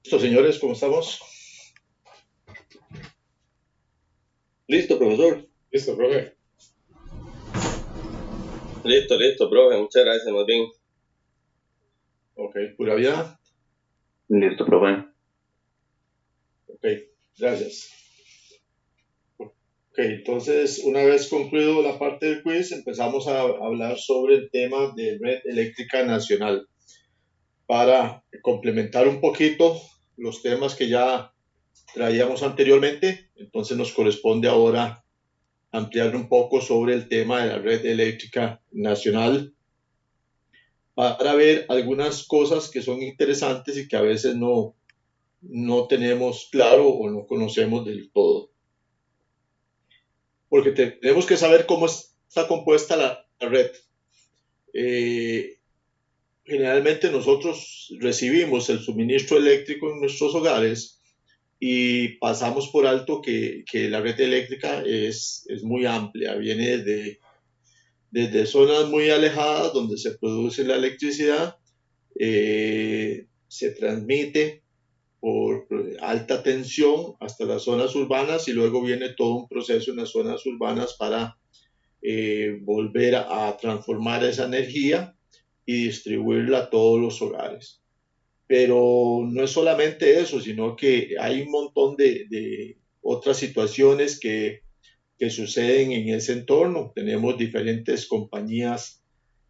Listo, señores, ¿cómo estamos? Listo, profesor. Listo, profe. Listo, listo, profe. Muchas gracias, más bien. Ok, pura vida. Listo, profe. Ok, gracias. Ok, entonces, una vez concluido la parte del quiz, empezamos a hablar sobre el tema de red eléctrica nacional para complementar un poquito los temas que ya traíamos anteriormente. Entonces, nos corresponde ahora ampliar un poco sobre el tema de la red eléctrica nacional para ver algunas cosas que son interesantes y que a veces no tenemos claro o no conocemos del todo. Porque tenemos que saber cómo está compuesta la red. Eh, Generalmente nosotros recibimos el suministro eléctrico en nuestros hogares y pasamos por alto que la red eléctrica es muy amplia, viene desde zonas muy alejadas donde se produce la electricidad, se transmite por alta tensión hasta las zonas urbanas y luego viene todo un proceso en las zonas urbanas para volver a transformar esa energía y distribuirla a todos los hogares. Pero no es solamente eso, sino que hay un montón de otras situaciones que suceden en ese entorno. Tenemos diferentes compañías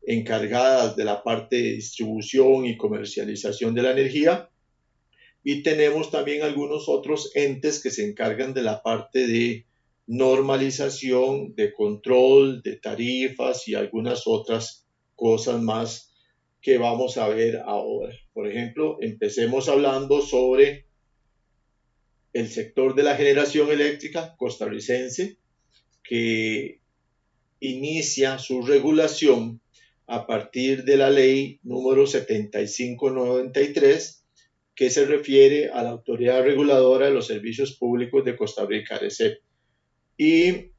encargadas de la parte de distribución y comercialización de la energía y tenemos también algunos otros entes que se encargan de la parte de normalización, de control, de tarifas y algunas otras cosas más que vamos a ver ahora. Por ejemplo, empecemos hablando sobre el sector de la generación eléctrica costarricense que inicia su regulación a partir de la ley número 7593 que se refiere a la Autoridad Reguladora de los Servicios Públicos de Costa Rica, ARECEP, y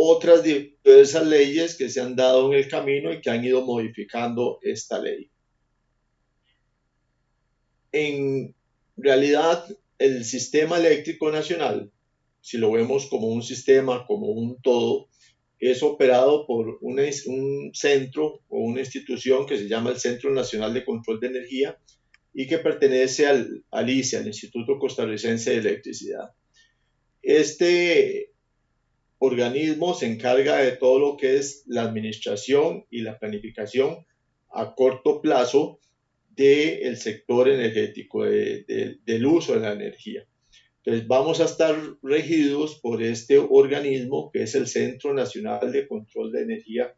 otras diversas leyes que se han dado en el camino y que han ido modificando esta ley. En realidad, el sistema eléctrico nacional, si lo vemos como un sistema, como un todo, es operado por un centro o una institución que se llama el Centro Nacional de Control de Energía y que pertenece al ICE, al Instituto Costarricense de Electricidad. Este organismo se encarga de todo lo que es la administración y la planificación a corto plazo del sector energético, del uso de la energía. Entonces vamos a estar regidos por este organismo que es el Centro Nacional de Control de Energía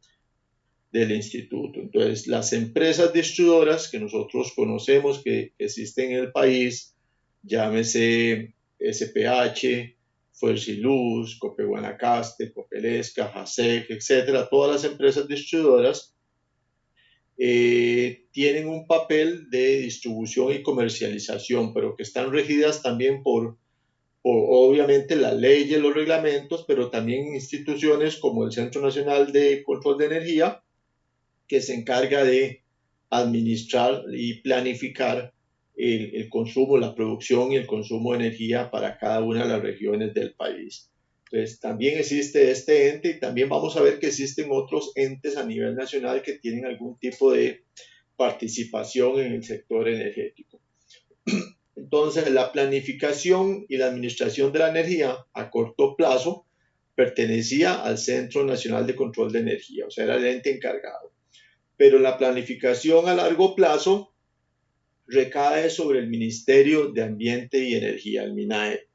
del instituto. Entonces las empresas distribuidoras que nosotros conocemos que existen en el país, llámese SPH, Fuerciluz, Cope Guanacaste, Copelesca, JASEC, etcétera, todas las empresas distribuidoras tienen un papel de distribución y comercialización, pero que están regidas también por obviamente la ley y los reglamentos, pero también instituciones como el Centro Nacional de Control de Energía, que se encarga de administrar y planificar el consumo, la producción y el consumo de energía para cada una de las regiones del país. Entonces, también existe este ente y también vamos a ver que existen otros entes a nivel nacional que tienen algún tipo de participación en el sector energético. Entonces, la planificación y la administración de la energía a corto plazo pertenecía al Centro Nacional de Control de Energía, o sea, era el ente encargado. Pero la planificación a largo plazo recae sobre el Ministerio de Ambiente y Energía, el MINAE.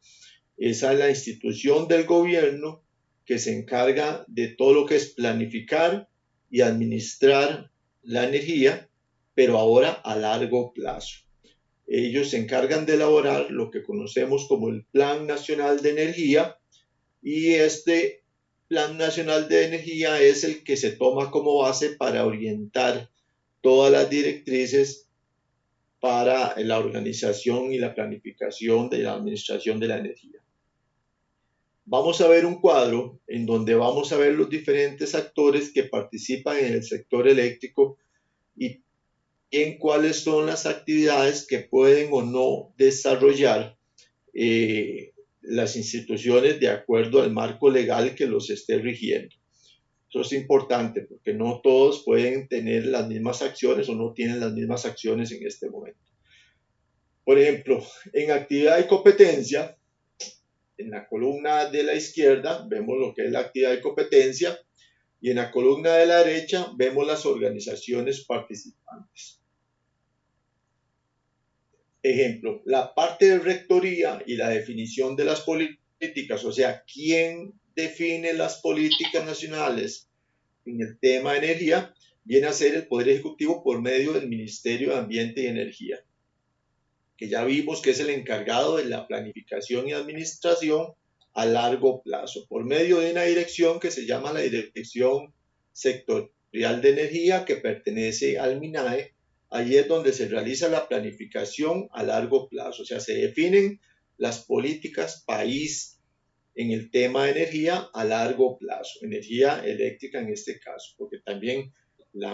Esa es la institución del gobierno que se encarga de todo lo que es planificar y administrar la energía, pero ahora a largo plazo. Ellos se encargan de elaborar lo que conocemos como el Plan Nacional de Energía y este Plan Nacional de Energía es el que se toma como base para orientar todas las directrices para la organización y la planificación de la administración de la energía. Vamos a ver un cuadro en donde vamos a ver los diferentes actores que participan en el sector eléctrico y en cuáles son las actividades que pueden o no desarrollar las instituciones de acuerdo al marco legal que los esté rigiendo. Eso es importante porque no todos pueden tener las mismas acciones o no tienen las mismas acciones en este momento. Por ejemplo, en actividad y competencia, en la columna de la izquierda vemos lo que es la actividad y competencia y en la columna de la derecha vemos las organizaciones participantes. Ejemplo, la parte de rectoría y la definición de las políticas, o sea, quién define las políticas nacionales en el tema de energía, viene a ser el Poder Ejecutivo por medio del Ministerio de Ambiente y Energía, que ya vimos que es el encargado de la planificación y administración a largo plazo, por medio de una dirección que se llama la Dirección Sectorial de Energía, que pertenece al MINAE. Allí es donde se realiza la planificación a largo plazo, o sea, se definen las políticas país en el tema de energía a largo plazo, energía eléctrica en este caso, porque también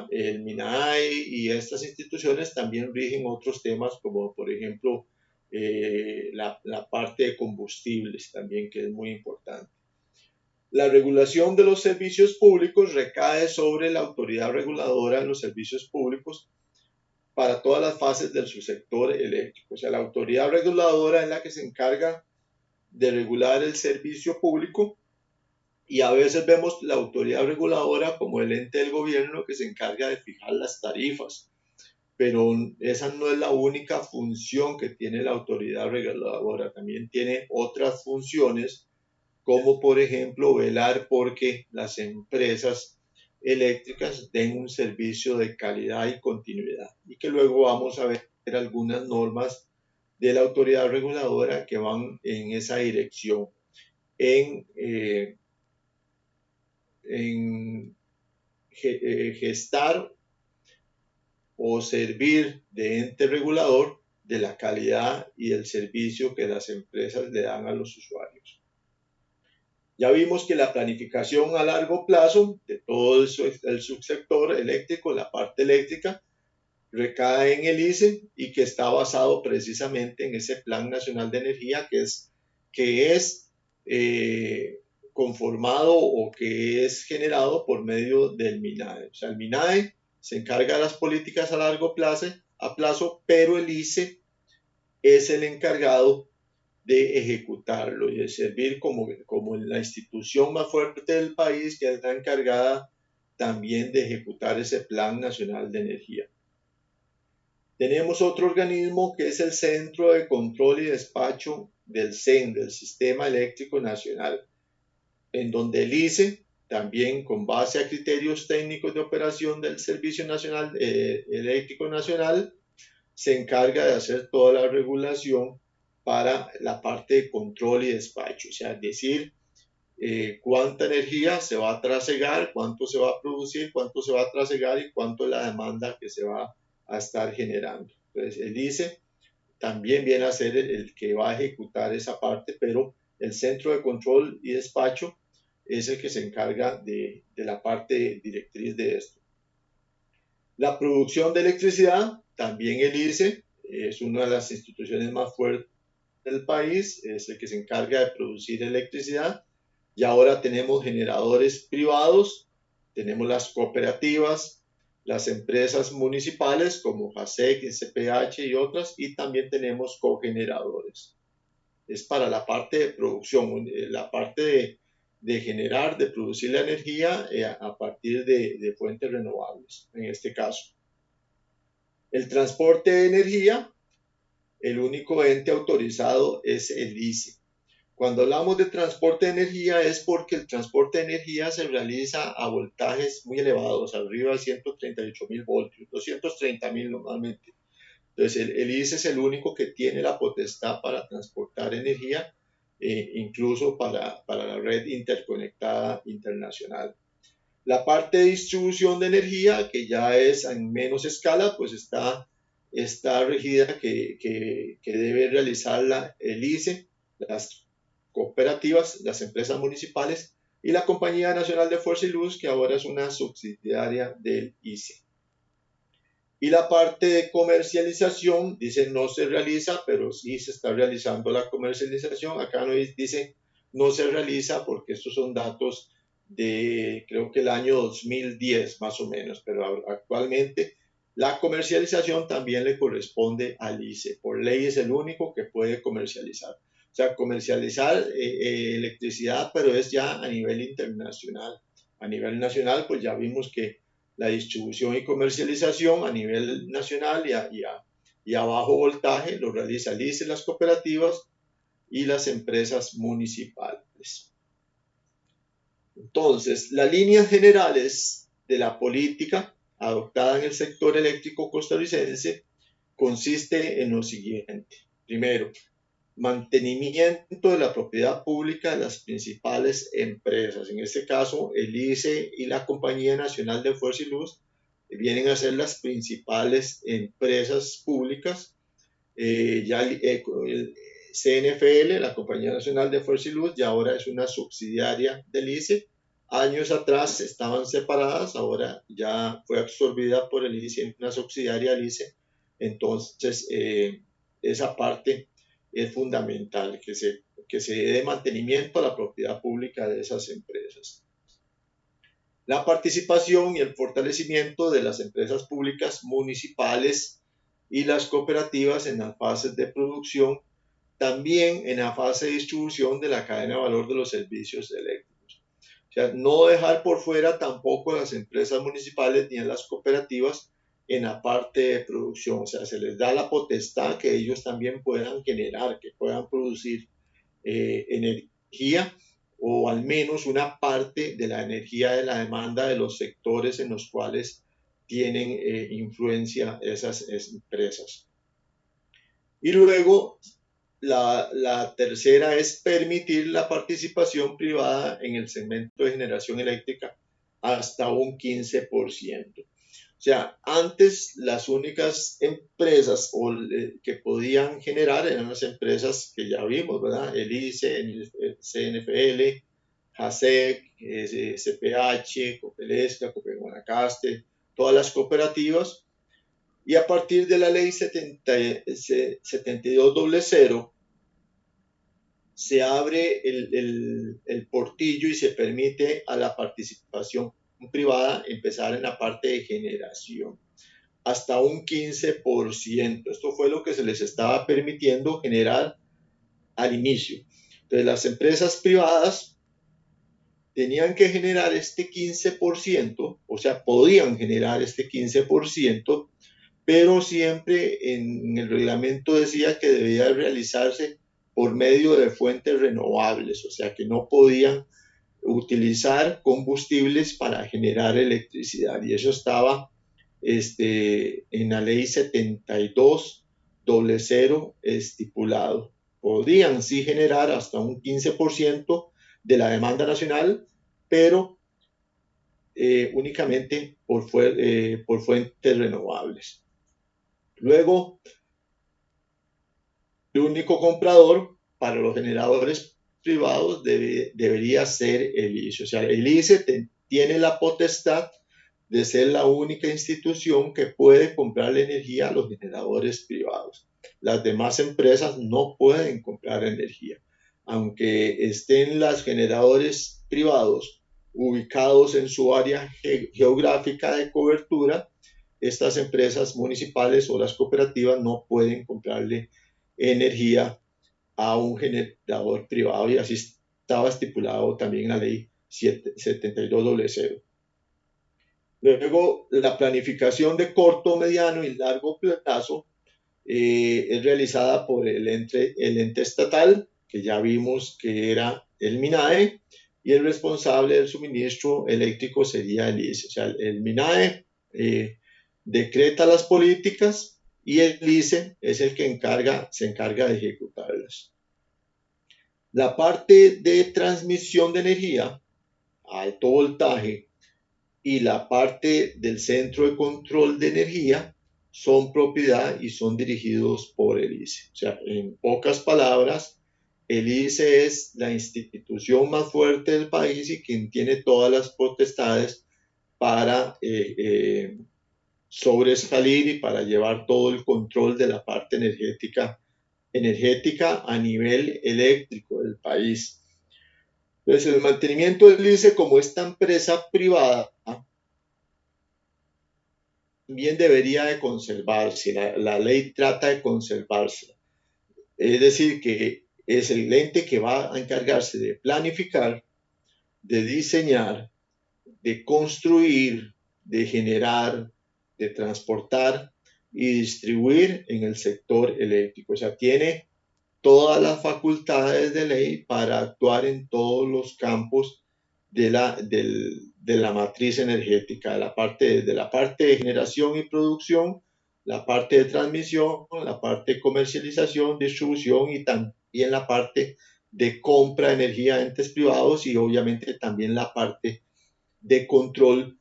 el MINAE y estas instituciones también rigen otros temas como por ejemplo la parte de combustibles también, que es muy importante. La regulación de los servicios públicos recae sobre la autoridad reguladora de los servicios públicos para todas las fases del subsector eléctrico. O sea, la autoridad reguladora es la que se encarga de regular el servicio público y a veces vemos la autoridad reguladora como el ente del gobierno que se encarga de fijar las tarifas, pero esa no es la única función que tiene la autoridad reguladora, también tiene otras funciones como por ejemplo velar porque las empresas eléctricas den un servicio de calidad y continuidad y que luego vamos a ver algunas normas de la autoridad reguladora que van en esa dirección, en gestar o servir de ente regulador de la calidad y el servicio que las empresas le dan a los usuarios. Ya vimos que la planificación a largo plazo de todo el subsector eléctrico, la parte eléctrica, recae en el ICE y que está basado precisamente en ese Plan Nacional de Energía que es conformado o que es generado por medio del MINAE. O sea, el MINAE se encarga de las políticas a largo plazo, pero el ICE es el encargado de ejecutarlo y de servir como la institución más fuerte del país, que es la encargada también de ejecutar ese Plan Nacional de Energía. Tenemos otro organismo que es el Centro de Control y Despacho del CEN, del Sistema Eléctrico Nacional, en donde el ICE, también con base a criterios técnicos de operación del Servicio Nacional Eléctrico Nacional, se encarga de hacer toda la regulación para la parte de control y despacho, o sea, decir cuánta energía se va a trasegar, cuánto se va a producir, cuánto se va a trasegar y cuánto es la demanda que se va a estar generando. Entonces, el ICE también viene a ser el que va a ejecutar esa parte, pero el centro de control y despacho es el que se encarga de la parte directriz de esto. La producción de electricidad, también el ICE es una de las instituciones más fuertes del país, es el que se encarga de producir electricidad. Y ahora tenemos generadores privados, tenemos las cooperativas, las empresas municipales como JASEC, CPH y otras, y también tenemos cogeneradores. Es para la parte de producción, la parte de generar, de producir la energía a partir de fuentes renovables, en este caso. El transporte de energía, el único ente autorizado es el ICE. Cuando hablamos de transporte de energía es porque el transporte de energía se realiza a voltajes muy elevados, arriba de 138.000 voltios, 230.000 normalmente. Entonces el ICE es el único que tiene la potestad para transportar energía, incluso para la red interconectada internacional. La parte de distribución de energía, que ya es en menos escala, pues está regida que debe realizarla el ICE, las cooperativas, las empresas municipales y la Compañía Nacional de Fuerza y Luz, que ahora es una subsidiaria del ICE. Y la parte de comercialización, dice no se realiza, pero sí se está realizando la comercialización. Acá no dice no se realiza porque estos son datos de creo que el año 2010 más o menos, pero actualmente la comercialización también le corresponde al ICE. Por ley es el único que puede comercializar. O sea, comercializar electricidad, pero es ya a nivel internacional. A nivel nacional, pues ya vimos que la distribución y comercialización a nivel nacional y a bajo voltaje lo realiza el ICE, las cooperativas y las empresas municipales. Entonces, las líneas generales de la política adoptada en el sector eléctrico costarricense consiste en lo siguiente. Primero, mantenimiento de la propiedad pública de las principales empresas. En este caso, el ICE y la Compañía Nacional de Fuerza y Luz vienen a ser las principales empresas públicas. Ya el CNFL, la Compañía Nacional de Fuerza y Luz, ya ahora es una subsidiaria del ICE. Años atrás estaban separadas, ahora ya fue absorbida por el ICE, una subsidiaria del ICE. Entonces, esa parte es fundamental, que se dé mantenimiento a la propiedad pública de esas empresas. La participación y el fortalecimiento de las empresas públicas municipales y las cooperativas en las fases de producción, también en la fase de distribución de la cadena de valor de los servicios eléctricos. O sea, no dejar por fuera tampoco a las empresas municipales ni a las cooperativas en la parte de producción. O sea, se les da la potestad que ellos también puedan generar, que puedan producir energía o al menos una parte de la energía de la demanda de los sectores en los cuales tienen influencia esas empresas. Y luego la tercera es permitir la participación privada en el segmento de generación eléctrica hasta un 15%. O sea, antes las únicas empresas que podían generar eran las empresas que ya vimos, ¿verdad? El ICE, el CNFL, JASEC, CPH, Copelesca, Copeguanacaste, todas las cooperativas. Y a partir de la ley 7200 se abre el portillo y se permite a la participación privada empezar en la parte de generación hasta un 15%. Esto fue lo que se les estaba permitiendo generar al inicio. Entonces las empresas privadas tenían que generar este 15%, o sea, podían generar este 15%, pero siempre en el reglamento decía que debía realizarse por medio de fuentes renovables, o sea, que no podían utilizar combustibles para generar electricidad. Y eso estaba en la ley 7200 estipulado. Podían sí generar hasta un 15% de la demanda nacional, pero únicamente por fuentes renovables. Luego, el único comprador para los generadores privados debería ser el ICE. O sea, el ICE tiene la potestad de ser la única institución que puede comprar energía a los generadores privados. Las demás empresas no pueden comprar energía. Aunque estén los generadores privados ubicados en su área geográfica de cobertura, estas empresas municipales o las cooperativas no pueden comprarle energía a un generador privado, y así estaba estipulado también en la ley 7200. Luego, la planificación de corto, mediano y largo plazo es realizada por el ente estatal, que ya vimos que era el MINAE, y el responsable del suministro eléctrico sería el ICE. O sea, el MINAE decreta las políticas y el ICE es el que se encarga de ejecutarlas. La parte de transmisión de energía a alto voltaje y la parte del centro de control de energía son propiedad y son dirigidos por el ICE. O sea, en pocas palabras, el ICE es la institución más fuerte del país y quien tiene todas las potestades para sobresalir y para llevar todo el control de la parte energética a nivel eléctrico del país. Entonces, el mantenimiento del ICE como esta empresa privada también debería de conservarse, la ley trata de conservarse. Es decir, que es el ente que va a encargarse de planificar, de diseñar, de construir, de generar, de transportar y distribuir en el sector eléctrico. O sea, tiene todas las facultades de ley para actuar en todos los campos de la matriz energética, de la parte de generación y producción, la parte de transmisión, la parte de comercialización, distribución y también la parte de compra de energía a entes privados y obviamente también la parte de control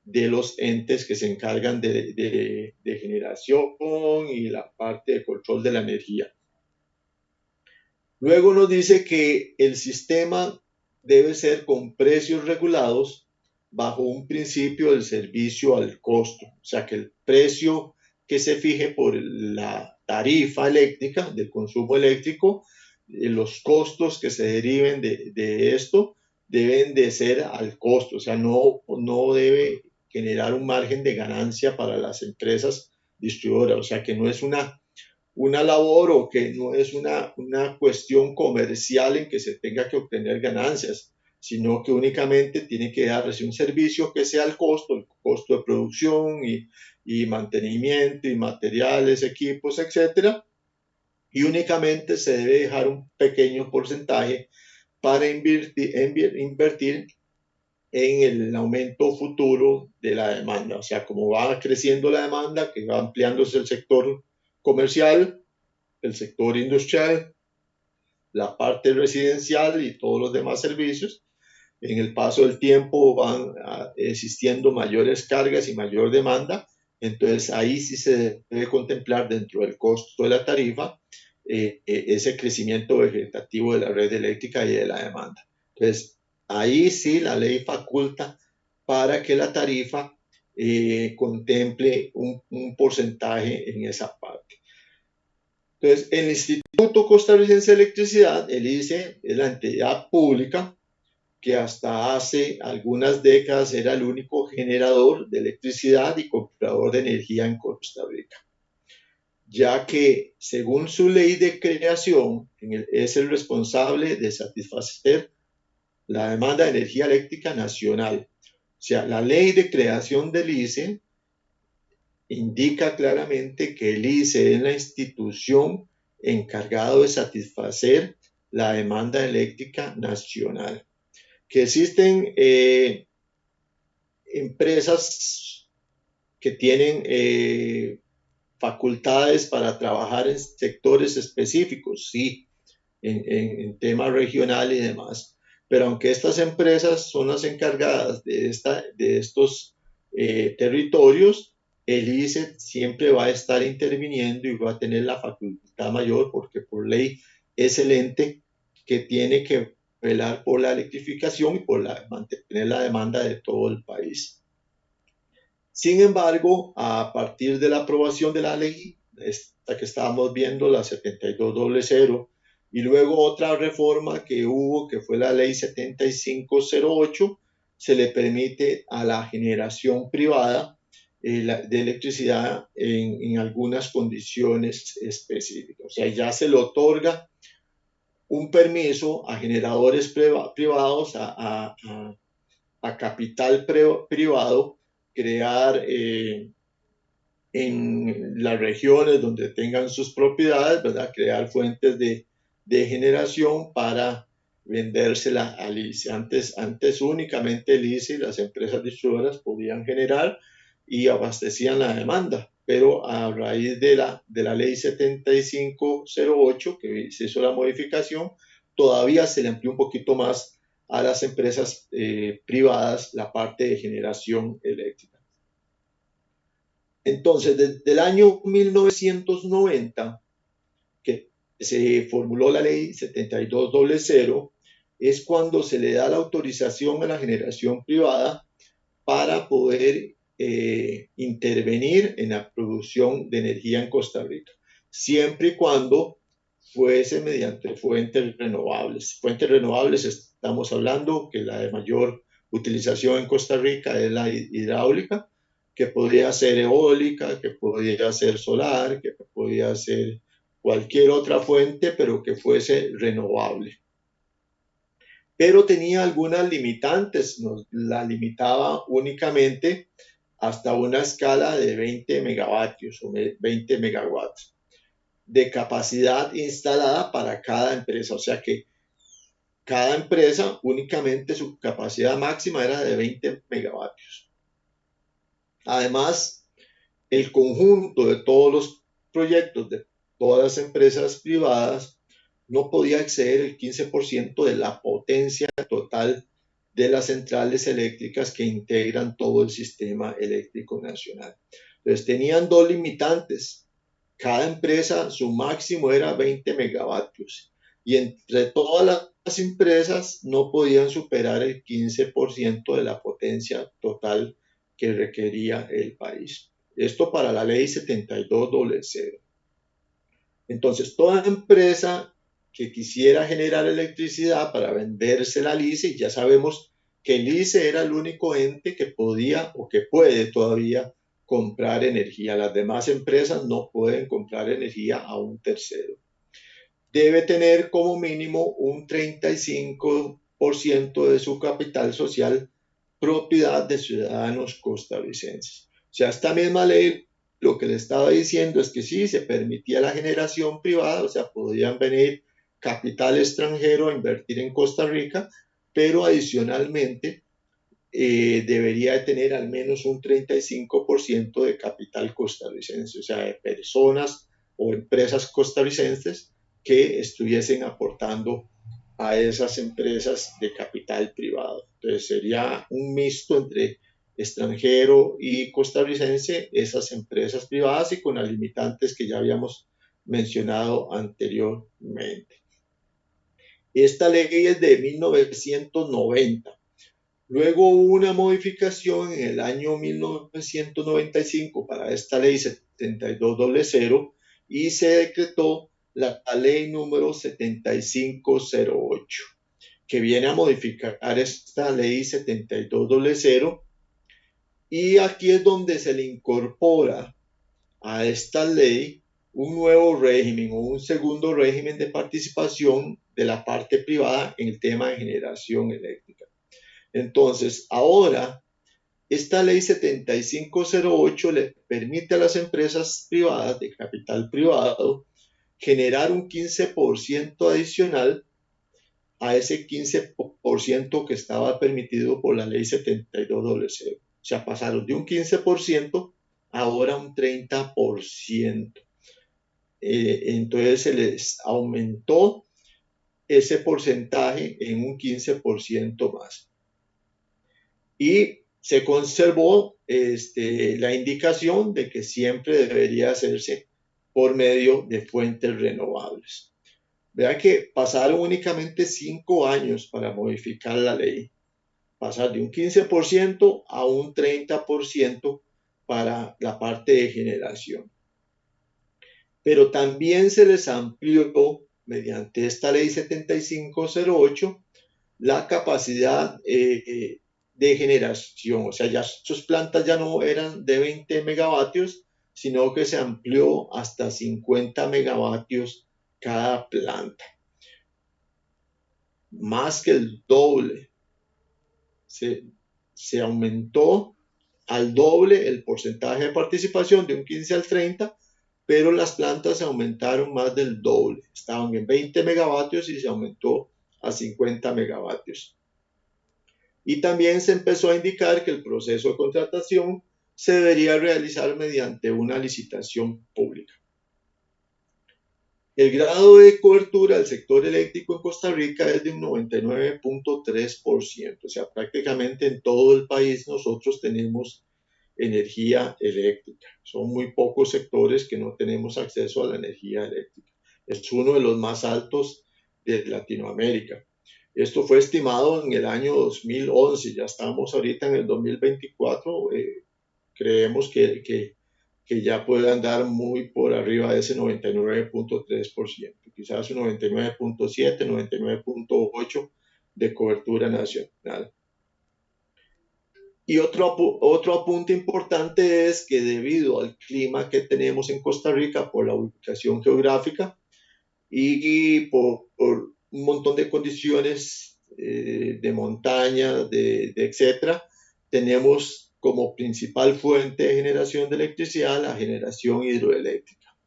de los entes que se encargan de generación y la parte de control de la energía. Luego nos dice que el sistema debe ser con precios regulados bajo un principio del servicio al costo, o sea que el precio que se fije por la tarifa eléctrica, del consumo eléctrico, los costos que se deriven de esto deben de ser al costo, o sea, no debe generar un margen de ganancia para las empresas distribuidoras, o sea que no es una labor o que no es una cuestión comercial en que se tenga que obtener ganancias, sino que únicamente tiene que darse un servicio que sea el costo de producción y mantenimiento y materiales, equipos, etcétera, y únicamente se debe dejar un pequeño porcentaje para invertir en el aumento futuro de la demanda. O sea, como va creciendo la demanda, que va ampliándose el sector comercial, el sector industrial, la parte residencial y todos los demás servicios, en el paso del tiempo van existiendo mayores cargas y mayor demanda, entonces ahí sí se debe contemplar dentro del costo de la tarifa ese crecimiento vegetativo de la red eléctrica y de la demanda. Entonces, ahí sí la ley faculta para que la tarifa contemple un porcentaje en esa parte. Entonces, el Instituto Costarricense de Electricidad, el ICE, es la entidad pública que hasta hace algunas décadas era el único generador de electricidad y comprador de energía en Costa Rica, ya que según su ley de creación es el responsable de satisfacer la demanda de energía eléctrica nacional. O sea, la ley de creación del ICE indica claramente que el ICE es la institución encargada de satisfacer la demanda eléctrica nacional. Que existen empresas que tienen facultades para trabajar en sectores específicos, sí, en temas regionales y demás. Pero aunque estas empresas son las encargadas de estos territorios, el ICE siempre va a estar interviniendo y va a tener la facultad mayor porque por ley es el ente que tiene que velar por la electrificación y por mantener la demanda de todo el país. Sin embargo, a partir de la aprobación de la ley, esta que estábamos viendo, la 7200, y luego otra reforma que hubo, que fue la ley 7508, se le permite a la generación privada de electricidad en algunas condiciones específicas. O sea, ya se le otorga un permiso a generadores privados, a capital privado, crear en las regiones donde tengan sus propiedades, ¿verdad? Crear fuentes de generación para vendérsela al ICE. Antes únicamente el ICE y las empresas distribuidoras podían generar y abastecían la demanda, pero a raíz de la ley 7508, que se hizo la modificación, todavía se le amplió un poquito más a las empresas privadas la parte de generación eléctrica. Entonces, desde el año 1990, que se formuló la ley 7200, es cuando se le da la autorización a la generación privada para poder intervenir en la producción de energía en Costa Rica, siempre y cuando fuese mediante fuentes renovables. Fuentes renovables estamos hablando que la de mayor utilización en Costa Rica es la hidráulica, que podría ser eólica, que podría ser solar, que podría ser cualquier otra fuente, pero que fuese renovable. Pero tenía algunas limitantes, nos la limitaba únicamente hasta una escala de 20 megavatios o 20 megawatts de capacidad instalada para cada empresa. O sea que cada empresa únicamente su capacidad máxima era de 20 megavatios. Además, el conjunto de todos los proyectos de todas las empresas privadas no podía exceder el 15% de la potencia total de las centrales eléctricas que integran todo el sistema eléctrico nacional. Entonces tenían dos limitantes. Cada empresa, su máximo era 20 megavatios y entre todas las empresas no podían superar el 15% de la potencia total que requería el país. Esto para la ley 7200. Entonces, toda empresa que quisiera generar electricidad para vendérsela al ICE, y ya sabemos que el ICE era el único ente que podía o que puede todavía comprar energía. Las demás empresas no pueden comprar energía a un tercero. Debe tener como mínimo un 35% de su capital social propiedad de ciudadanos costarricenses. O sea, esta misma ley lo que le estaba diciendo es que sí, se permitía la generación privada, o sea, podían venir capital extranjero a invertir en Costa Rica, pero adicionalmente debería de tener al menos un 35% de capital costarricense, o sea, de personas o empresas costarricenses que estuviesen aportando a esas empresas de capital privado. Entonces sería un mixto entre extranjero y costarricense, esas empresas privadas y con las limitantes que ya habíamos mencionado anteriormente. Esta ley es de 1990. Luego hubo una modificación en el año 1995 para esta ley 7200 y se decretó la ley número 7508, que viene a modificar esta ley 7200, y aquí es donde se le incorpora a esta ley un nuevo régimen o un segundo régimen de participación de la parte privada en el tema de generación eléctrica. Entonces, ahora, esta ley 7508 le permite a las empresas privadas de capital privado generar un 15% adicional a ese 15% que estaba permitido por la ley 7200. O sea, pasaron de un 15% ahora a un 30%. Entonces se les aumentó ese porcentaje en un 15% más. Y se conservó la indicación de que siempre debería hacerse por medio de fuentes renovables. Vean que pasaron únicamente 5 años para modificar la ley, pasar de un 15% a un 30% para la parte de generación. Pero también se les amplió mediante esta ley 7508 la capacidad de generación. O sea, ya sus plantas ya no eran de 20 megavatios, sino que se amplió hasta 50 megavatios cada planta. Más que el doble. Se aumentó al doble el porcentaje de participación de un 15 al 30, pero las plantas se aumentaron más del doble. Estaban en 20 megavatios y se aumentó a 50 megavatios. Y también se empezó a indicar que el proceso de contratación se debería realizar mediante una licitación pública. El grado de cobertura del sector eléctrico en Costa Rica es de un 99.3%, o sea, prácticamente en todo el país nosotros tenemos energía eléctrica. Son muy pocos sectores que no tenemos acceso a la energía eléctrica. Es uno de los más altos de Latinoamérica. Esto fue estimado en el año 2011, ya estamos ahorita en el 2024, creemos que ya puede andar muy por arriba de ese 99.3%, quizás un 99.7, 99.8 de cobertura nacional. Y otro apunte importante es que debido al clima que tenemos en Costa Rica, por la ubicación geográfica y por un montón de condiciones de montaña, etcétera, tenemos como principal fuente de generación de electricidad la generación hidroeléctrica.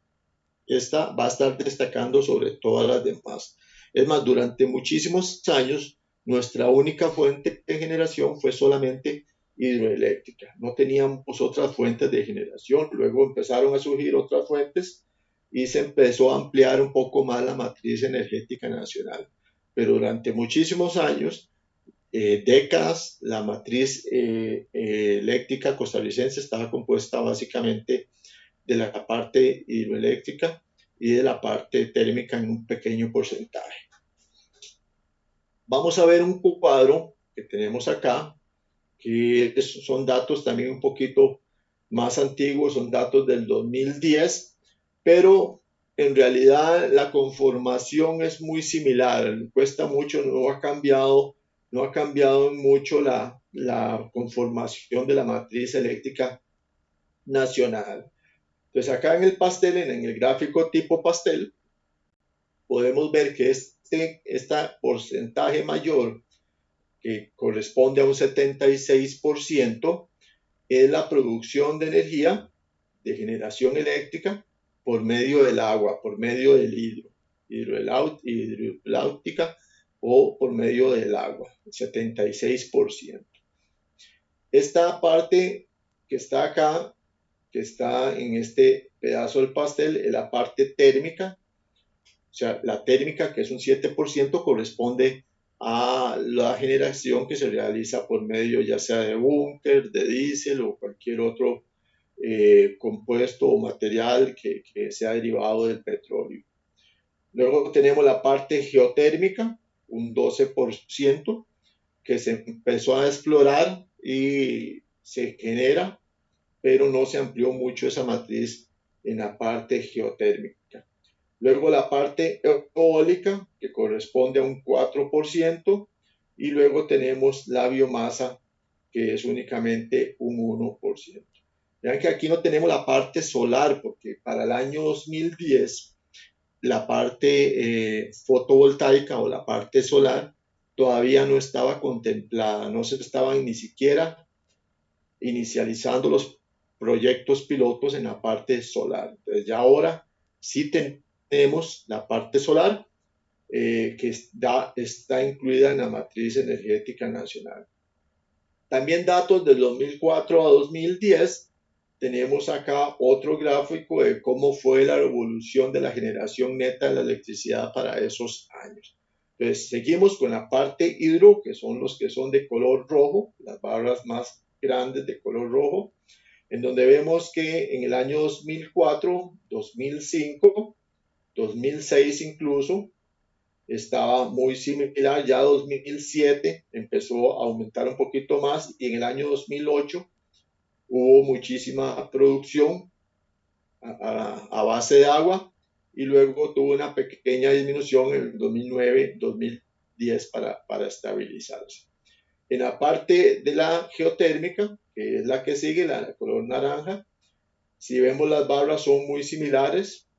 Esta va a estar destacando sobre todas las demás. Es más, durante muchísimos años, nuestra única fuente de generación fue solamente hidroeléctrica. No teníamos otras fuentes de generación. Luego empezaron a surgir otras fuentes y se empezó a ampliar un poco más la matriz energética nacional. Pero durante muchísimos años, décadas, la matriz eléctrica costarricense estaba compuesta básicamente de la parte hidroeléctrica y de la parte térmica en un pequeño porcentaje. Vamos a ver un cuadro que tenemos acá, que son datos también un poquito más antiguos, son datos del 2010, pero en realidad la conformación es muy similar, cuesta mucho, no ha cambiado mucho la conformación de la matriz eléctrica nacional. Entonces acá en el pastel, en el gráfico tipo pastel, podemos ver que este porcentaje mayor, que corresponde a un 76%, es la producción de energía de generación eléctrica por medio del agua, por medio del hidroeléctrica o por medio del agua, el 76%. Esta parte que está acá, que está en este pedazo del pastel, es la parte térmica. O sea, la térmica, que es un 7%, corresponde a la generación que se realiza por medio ya sea de búnker, de diésel o cualquier otro compuesto o material que sea derivado del petróleo. Luego tenemos la parte geotérmica, un 12%, que se empezó a explorar y se genera, pero no se amplió mucho esa matriz en la parte geotérmica. Luego la parte eólica, que corresponde a un 4%, y luego tenemos la biomasa, que es únicamente un 1%. Vean que aquí no tenemos la parte solar, porque para el año 2010 la parte fotovoltaica o la parte solar todavía no estaba contemplada, no se estaban ni siquiera inicializando los proyectos pilotos en la parte solar. Entonces ya ahora sí tenemos la parte solar que está incluida en la matriz energética nacional. También datos del 2004 a 2010, tenemos acá otro gráfico de cómo fue la evolución de la generación neta de la electricidad para esos años. Entonces, seguimos con la parte hidro, que son los que son de color rojo, las barras más grandes de color rojo, en donde vemos que en el año 2004, 2005, 2006 incluso, estaba muy similar. Ya 2007 empezó a aumentar un poquito más y en el año 2008 hubo muchísima producción a base de agua y luego tuvo una pequeña disminución en el 2009-2010 para estabilizarse. En la parte de la geotérmica, que es la que sigue, la de color naranja, si vemos las barras son muy similares.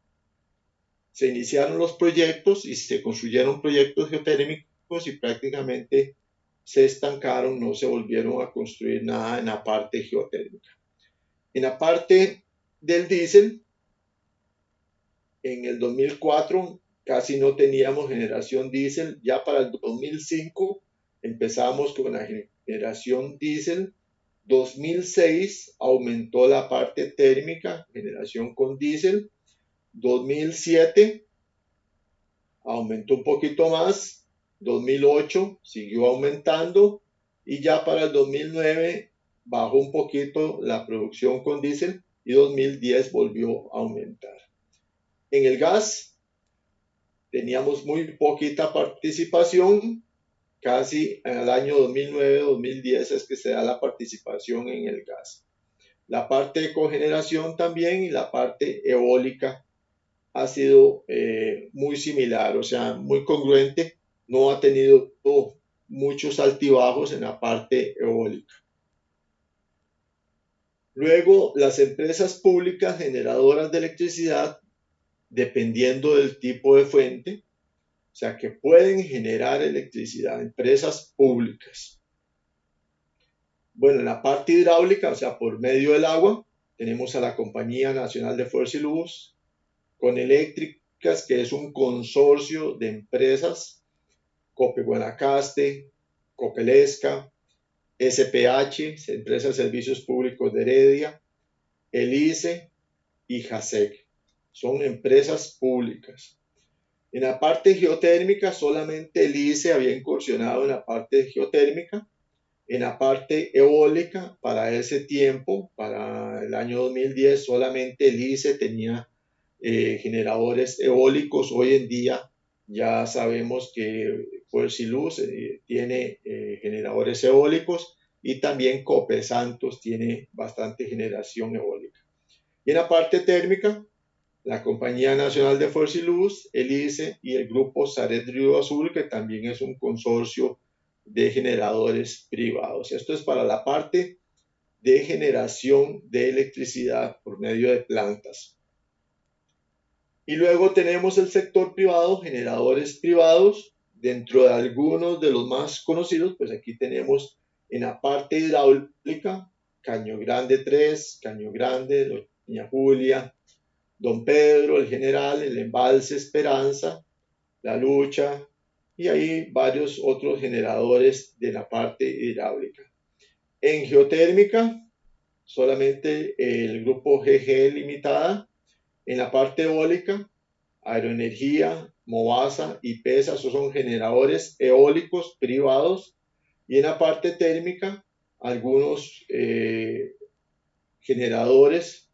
Se iniciaron los proyectos y se construyeron proyectos geotérmicos y prácticamente se estancaron, no se volvieron a construir nada en la parte geotérmica. En la parte del diésel, en el 2004 casi no teníamos generación diésel, ya para el 2005 empezamos con la generación diésel. 2006 aumentó la parte térmica, generación con diésel. 2007 aumentó un poquito más, 2008 siguió aumentando y ya para el 2009 bajó un poquito la producción con diésel y 2010 volvió a aumentar. En el gas teníamos muy poquita participación, casi en el año 2009-2010 es que se da la participación en el gas. La parte de cogeneración también y la parte eólica ha sido muy similar, o sea, muy congruente, no ha tenido muchos altibajos en la parte eólica. Luego, las empresas públicas generadoras de electricidad, dependiendo del tipo de fuente, o sea, que pueden generar electricidad, empresas públicas. Bueno, en la parte hidráulica, o sea, por medio del agua, tenemos a la Compañía Nacional de Fuerza y Luz, Coneléctricas, que es un consorcio de empresas, Cope Guanacaste, Copelesca, SPH, Empresa de Servicios Públicos de Heredia, el ICE y JASEC. Son empresas públicas. En la parte geotérmica, solamente el ICE había incursionado en la parte geotérmica. En la parte eólica, para ese tiempo, para el año 2010, solamente el ICE tenía generadores eólicos. Hoy en día ya sabemos que Fuerza y Luz tiene generadores eólicos y también Cope Santos tiene bastante generación eólica. Y en la parte térmica, la Compañía Nacional de Fuerza y Luz, el ICE y el grupo Saret Río Azul, que también es un consorcio de generadores privados. Esto es para la parte de generación de electricidad por medio de plantas. Y luego tenemos el sector privado, generadores privados. Dentro de algunos de los más conocidos, pues aquí tenemos en la parte hidráulica, Caño Grande 3, Caño Grande, Doña Julia, Don Pedro, el General, el Embalse Esperanza, La Lucha, y hay varios otros generadores de la parte hidráulica. En geotérmica, solamente el grupo GG Limitada. En la parte eólica, Aeroenergía, Movasa y PESA, esos son generadores eólicos privados. Y en la parte térmica, algunos generadores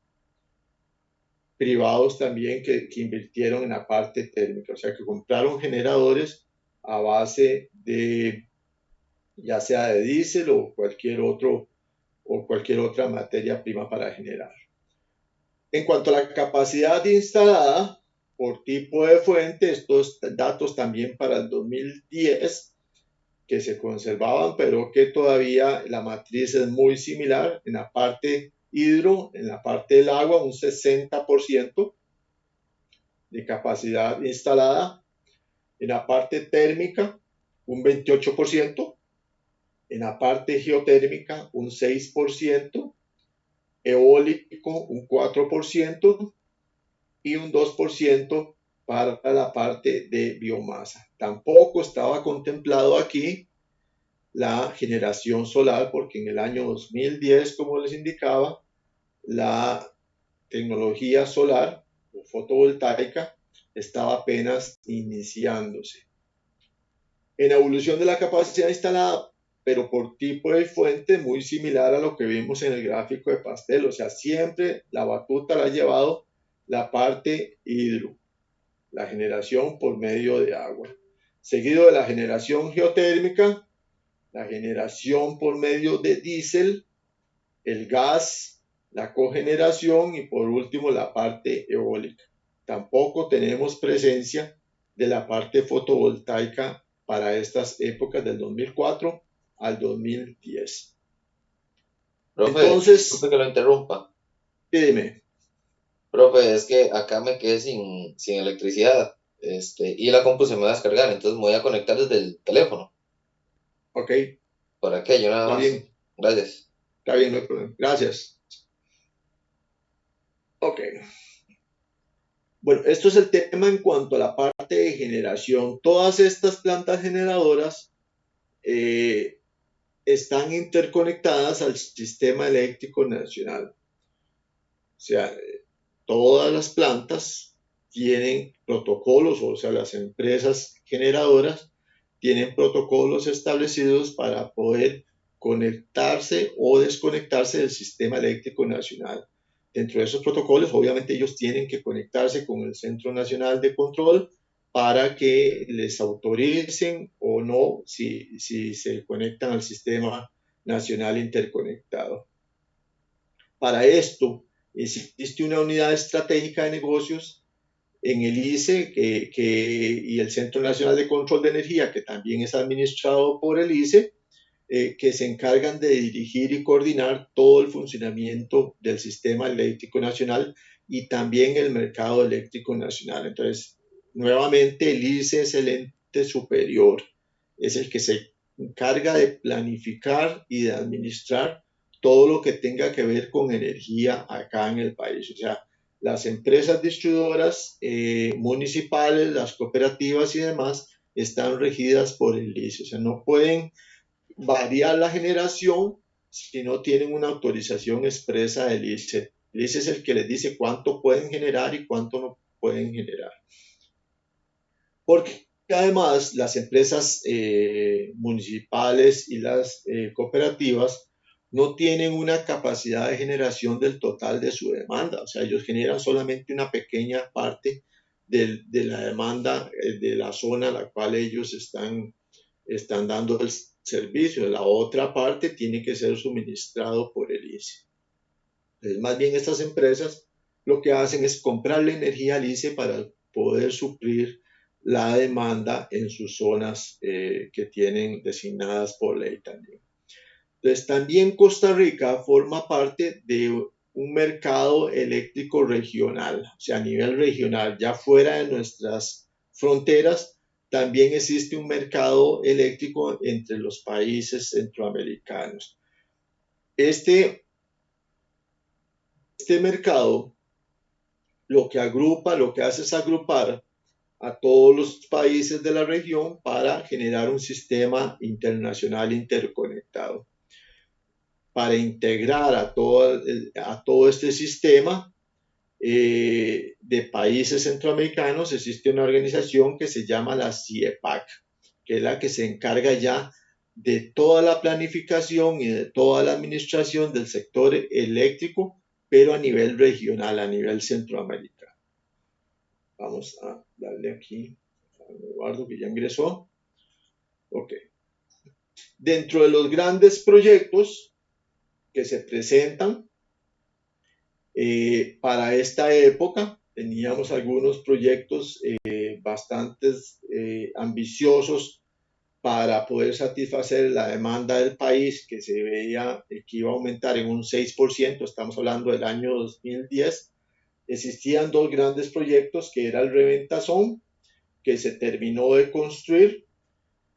privados también que invirtieron en la parte térmica, o sea que compraron generadores a base de ya sea de diésel o cualquier otra materia prima para generar. En cuanto a la capacidad instalada por tipo de fuente, estos datos también para el 2010 que se conservaban, pero que todavía la matriz es muy similar. En la parte hidro, en la parte del agua, un 60% de capacidad instalada. En la parte térmica, un 28%. En la parte geotérmica, un 6%. Eólico, un 4%. Y un 2% para la parte de biomasa. Tampoco estaba contemplado aquí la generación solar, porque en el año 2010, como les indicaba, la tecnología solar o fotovoltaica estaba apenas iniciándose. En la evolución de la capacidad instalada, pero por tipo de fuente, muy similar a lo que vimos en el gráfico de pastel, o sea, siempre la batuta la ha llevado la parte hidro, la generación por medio de agua, seguido de la generación geotérmica, la generación por medio de diésel, el gas, la cogeneración y por último la parte eólica. Tampoco tenemos presencia de la parte fotovoltaica para estas épocas del 2004 al 2010. Profe, Entonces, disculpe que lo interrumpa. dime. Profe, es que acá me quedé sin electricidad. Y la compu se me va a descargar, entonces me voy a conectar desde el teléfono. Ok, ¿Por aquello nada está más? bien, Gracias. está bien, no hay problema. Gracias. Ok. Bueno, esto es el tema en cuanto a la parte de generación. Todas estas plantas generadoras están interconectadas al sistema eléctrico nacional. O sea, todas las plantas tienen protocolos, o sea, las empresas generadoras tienen protocolos establecidos para poder conectarse o desconectarse del sistema eléctrico nacional. Dentro de esos protocolos, obviamente ellos tienen que conectarse con el Centro Nacional de Control para que les autoricen o no si se conectan al sistema nacional interconectado. Para esto existe una unidad estratégica de negocios en el ICE y el Centro Nacional de Control de Energía, que también es administrado por el ICE, que se encargan de dirigir y coordinar todo el funcionamiento del sistema eléctrico nacional y también el mercado eléctrico nacional. Entonces, nuevamente, el ICE es el ente superior, es el que se encarga de planificar y de administrar todo lo que tenga que ver con energía acá en el país. O sea, las empresas distribuidoras municipales, las cooperativas y demás están regidas por el ICE. O sea, no pueden variar la generación si no tienen una autorización expresa del ICE. El ICE es el que les dice cuánto pueden generar y cuánto no pueden generar. Porque además las empresas municipales y las cooperativas no tienen una capacidad de generación del total de su demanda. O sea, ellos generan solamente una pequeña parte de la demanda de la zona a la cual ellos están dando el servicio. La otra parte tiene que ser suministrado por el ICE. Entonces, más bien estas empresas lo que hacen es comprarle energía al ICE para poder suplir la demanda en sus zonas que tienen designadas por ley también. Entonces, también Costa Rica forma parte de un mercado eléctrico regional, o sea, a nivel regional, ya fuera de nuestras fronteras, también existe un mercado eléctrico entre los países centroamericanos. Este mercado lo que agrupa, lo que hace es agrupar a todos los países de la región para generar un sistema internacional interconectado. Para integrar a todo este sistema de países centroamericanos existe una organización que se llama la CIEPAC, que es la que se encarga ya de toda la planificación y de toda la administración del sector eléctrico, pero a nivel regional, a nivel centroamericano. Vamos a darle aquí a Eduardo, que ya ingresó. Ok. Dentro de los grandes proyectos que se presentan para esta época, teníamos algunos proyectos bastante ambiciosos para poder satisfacer la demanda del país, que se veía que iba a aumentar en un 6%, estamos hablando del año 2010. Existían dos grandes proyectos, que era el Reventazón, que se terminó de construir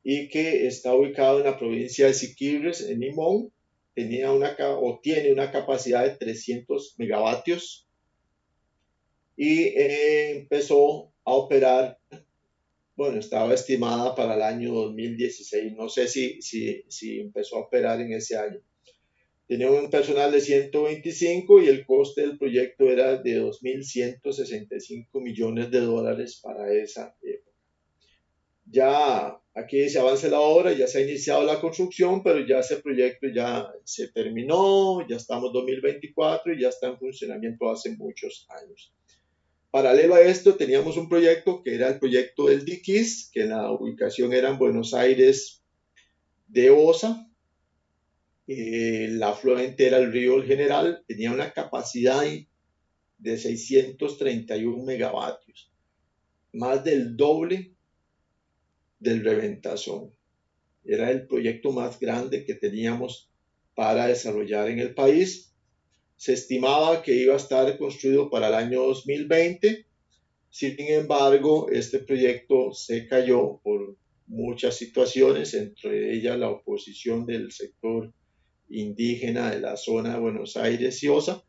y que está ubicado en la provincia de Siquirres, en Limón. Tiene una capacidad de 300 megavatios y empezó a operar, bueno, estaba estimada para el año 2016, no sé si empezó a operar en ese año. Tenía un personal de 125 y el coste del proyecto era de 2.165 millones de dólares para esa época. Ya aquí se avanza la obra, ya se ha iniciado la construcción, pero ya ese proyecto ya se terminó, ya estamos en 2024 y ya está en funcionamiento hace muchos años. Paralelo a esto teníamos un proyecto que era el proyecto del Diquis, que la ubicación era en Buenos Aires de Osa. La afluente era el río El General, tenía una capacidad de 631 megavatios, más del doble del Reventazón. Era el proyecto más grande que teníamos para desarrollar en el país. Se estimaba que iba a estar construido para el año 2020. Sin embargo, este proyecto se cayó por muchas situaciones, entre ellas la oposición del sector indígena de la zona de Buenos Aires y Osa,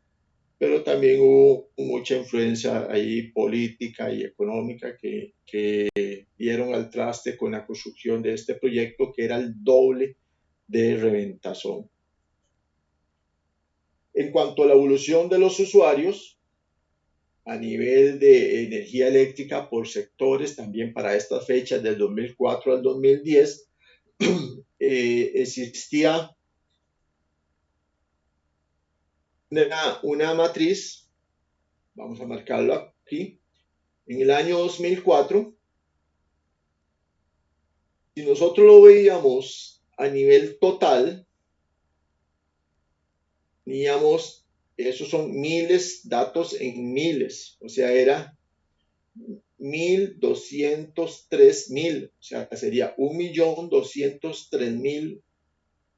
pero también hubo mucha influencia ahí política y económica que dieron al traste con la construcción de este proyecto, que era el doble de Reventazón. En cuanto a la evolución de los usuarios, a nivel de energía eléctrica por sectores, también para estas fechas del 2004 al 2010, existía una matriz, vamos a marcarlo aquí, en el año 2004. Si nosotros lo veíamos a nivel total, teníamos esos son miles, datos en miles, o sea, era 1.203.000, o sea, sería 1.203.000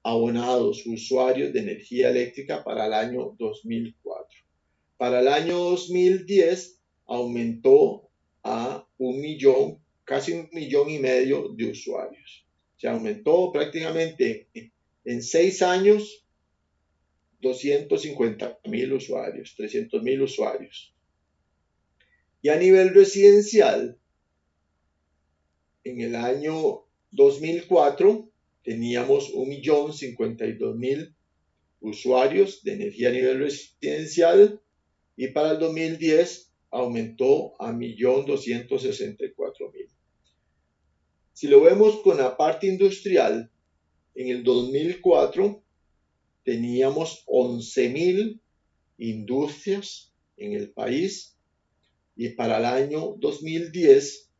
abonados, usuarios de energía eléctrica para el año 2004. Para el año 2010 aumentó a 1.000.000, casi 1.500.000 de usuarios. Se aumentó prácticamente en 6 años 250.000 usuarios, 300.000 usuarios. Y a nivel residencial, en el año 2004 teníamos 1.052.000 usuarios de energía a nivel residencial y para el 2010 aumentó a 1.264.000. Si lo vemos con la parte industrial, en el 2004 teníamos 11.000 industrias en el país y para el año 2010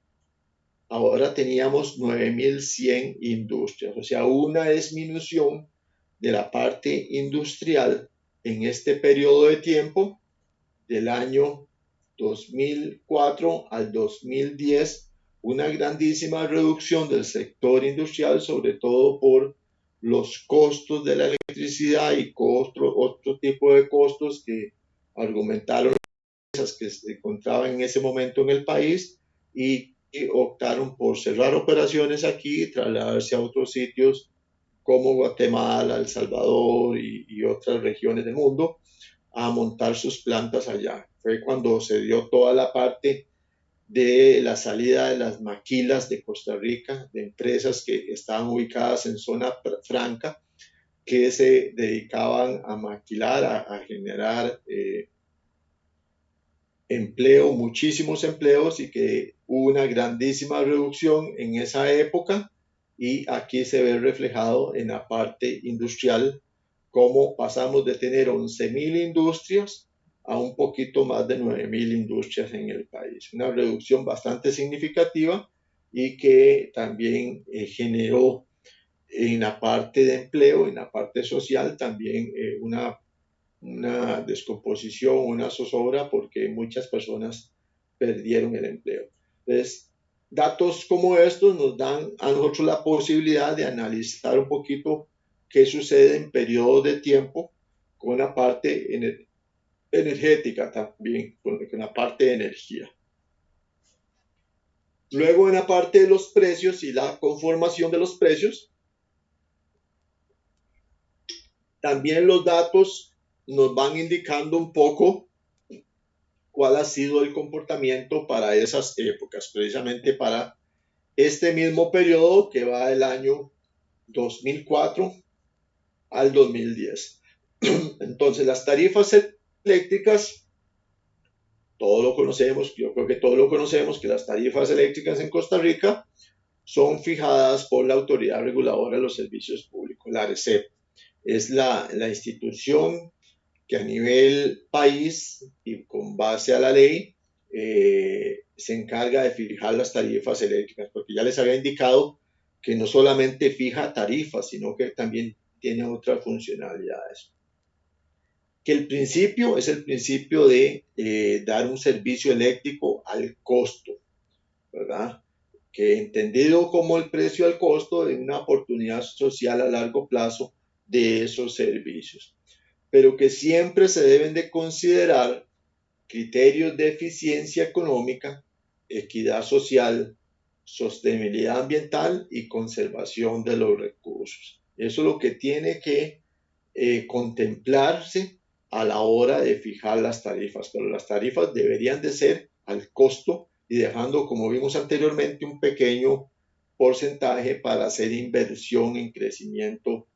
ahora teníamos 9.100 industrias, o sea, una disminución de la parte industrial en este periodo de tiempo del año 2004 al 2010, una grandísima reducción del sector industrial, sobre todo por los costos de la electricidad y otro tipo de costos que argumentaron las que se encontraban en ese momento en el país y optaron por cerrar operaciones aquí y trasladarse a otros sitios como Guatemala, El Salvador y otras regiones del mundo a montar sus plantas allá. Fue cuando se dio toda la parte de la salida de las maquilas de Costa Rica, de empresas que estaban ubicadas en zona franca, que se dedicaban a maquilar, a generar empleo, muchísimos empleos y que hubo una grandísima reducción en esa época y aquí se ve reflejado en la parte industrial cómo pasamos de tener 11.000 industrias a un poquito más de 9.000 industrias en el país. Una reducción bastante significativa y que también generó en la parte de empleo, en la parte social, también una descomposición, una zozobra, porque muchas personas perdieron el empleo. Entonces, datos como estos nos dan a nosotros la posibilidad de analizar un poquito qué sucede en periodos de tiempo con la parte energética también, con la parte de energía. Luego en la parte de los precios y la conformación de los precios, también los datos nos van indicando un poco cuál ha sido el comportamiento para esas épocas, precisamente para este mismo periodo que va del año 2004 al 2010. Entonces, las tarifas eléctricas, todos lo conocemos, yo creo que todos lo conocemos, que las tarifas eléctricas en Costa Rica son fijadas por la Autoridad Reguladora de los Servicios Públicos, la ARECEP. Es la institución que a nivel país y con base a la ley se encarga de fijar las tarifas eléctricas, porque ya les había indicado que no solamente fija tarifas, sino que también tiene otras funcionalidades. Que el principio es el principio de dar un servicio eléctrico al costo, ¿verdad? Que entendido como el precio al costo de una oportunidad social a largo plazo de esos servicios, pero que siempre se deben de considerar criterios de eficiencia económica, equidad social, sostenibilidad ambiental y conservación de los recursos. Eso es lo que tiene que contemplarse a la hora de fijar las tarifas, pero las tarifas deberían de ser al costo y dejando, como vimos anteriormente, un pequeño porcentaje para hacer inversión en crecimiento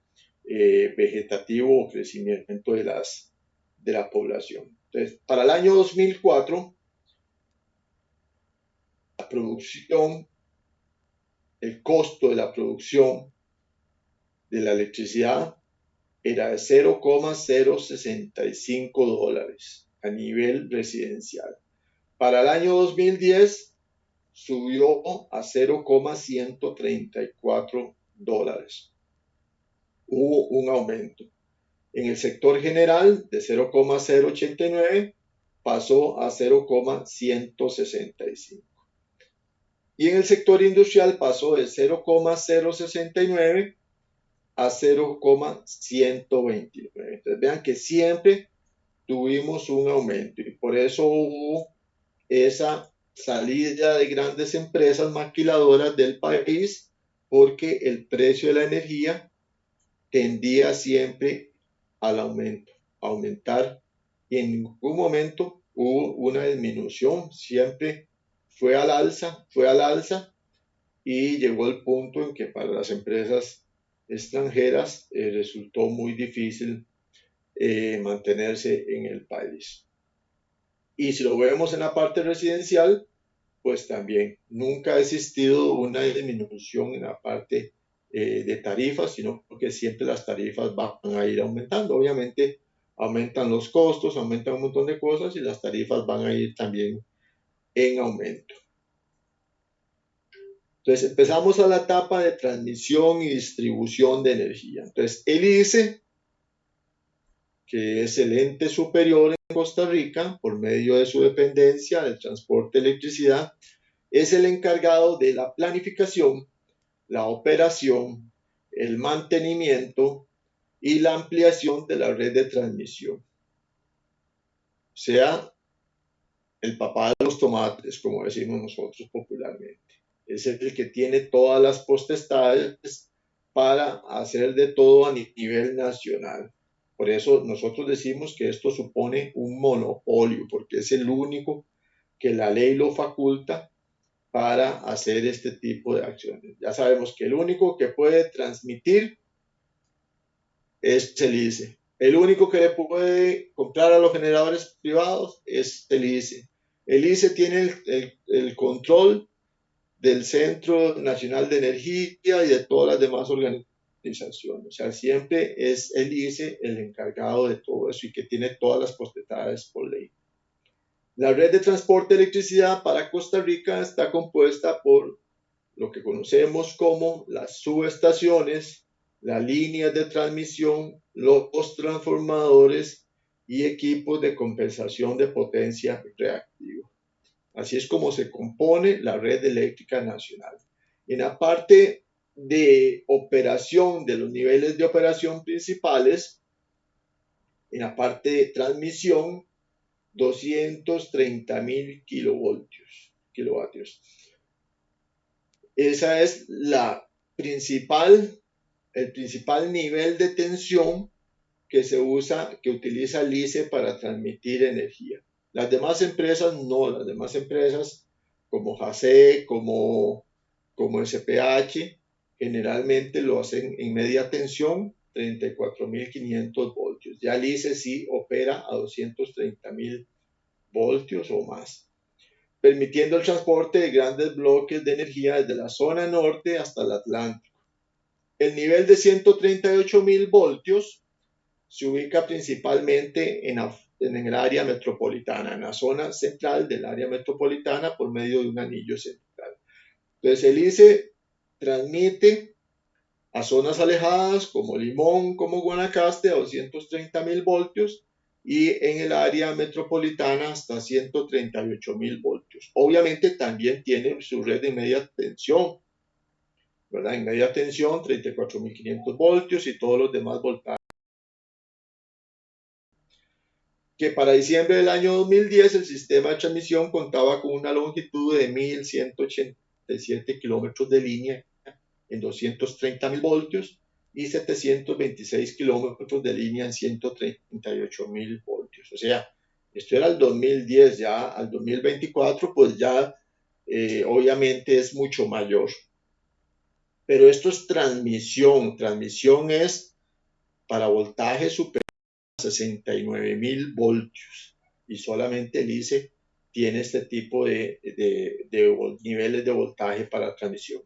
vegetativo o crecimiento de la población. Entonces, para el año 2004, la producción, el costo de la producción de la electricidad era de $0,065 a nivel residencial. Para el año 2010 subió a $0,134. Hubo un aumento. En el sector general, de 0,089 pasó a 0,165. Y en el sector industrial pasó de 0,069 a 0,129. Entonces vean que siempre tuvimos un aumento y por eso hubo esa salida de grandes empresas maquiladoras del país, porque el precio de la energía tendía siempre al aumento, a aumentar, y en ningún momento hubo una disminución, siempre fue al alza, y llegó el punto en que para las empresas extranjeras resultó muy difícil mantenerse en el país. Y si lo vemos en la parte residencial, pues también nunca ha existido una disminución en la parte de tarifas, sino porque siempre las tarifas van a ir aumentando. Obviamente aumentan los costos, aumentan un montón de cosas y las tarifas van a ir también en aumento. Entonces empezamos a la etapa de transmisión y distribución de energía. Entonces el ICE, que es el ente superior en Costa Rica, por medio de su dependencia del transporte de electricidad, es el encargado de la planificación, la operación, el mantenimiento y la ampliación de la red de transmisión. O sea, el papá de los tomates, como decimos nosotros popularmente. Es el que tiene todas las potestades para hacer de todo a nivel nacional. Por eso nosotros decimos que esto supone un monopolio, porque es el único que la ley lo faculta para hacer este tipo de acciones. Ya sabemos que el único que puede transmitir es el ICE. El único que le puede comprar a los generadores privados es el ICE. El ICE tiene el control del Centro Nacional de Energía y de todas las demás organizaciones. O sea, siempre es el ICE el encargado de todo eso y que tiene todas las potestades por ley. La red de transporte de electricidad para Costa Rica está compuesta por lo que conocemos como las subestaciones, las líneas de transmisión, los transformadores y equipos de compensación de potencia reactiva. Así es como se compone la red eléctrica nacional. En la parte de operación, de los niveles de operación principales, en la parte de transmisión, 230.000 kilovatios. Esa es el principal nivel de tensión que utiliza el ICE para transmitir energía. Las demás empresas no, las demás empresas como JACE, como SPH, generalmente lo hacen en media tensión, 34.500 voltios. Ya el ICE sí opera a 230.000 voltios o más, permitiendo el transporte de grandes bloques de energía desde la zona norte hasta el Atlántico. El nivel de 138.000 voltios se ubica principalmente en el área metropolitana, en la zona central del área metropolitana por medio de un anillo central. Entonces el ICE transmite a zonas alejadas como Limón, como Guanacaste a 230.000 voltios y en el área metropolitana hasta 138.000 voltios. Obviamente también tiene su red de media tensión, ¿verdad? En media tensión 34.500 voltios y todos los demás voltajes. Que para diciembre del año 2010 el sistema de transmisión contaba con una longitud de 1.187 kilómetros de línea en 230.000 voltios y 726 kilómetros de línea en 138.000 voltios. O sea, esto era el 2010, ya al 2024 pues ya obviamente es mucho mayor. Pero esto es transmisión es para voltaje superior a 69.000 voltios y solamente el ICE tiene este tipo de niveles de voltaje para transmisión.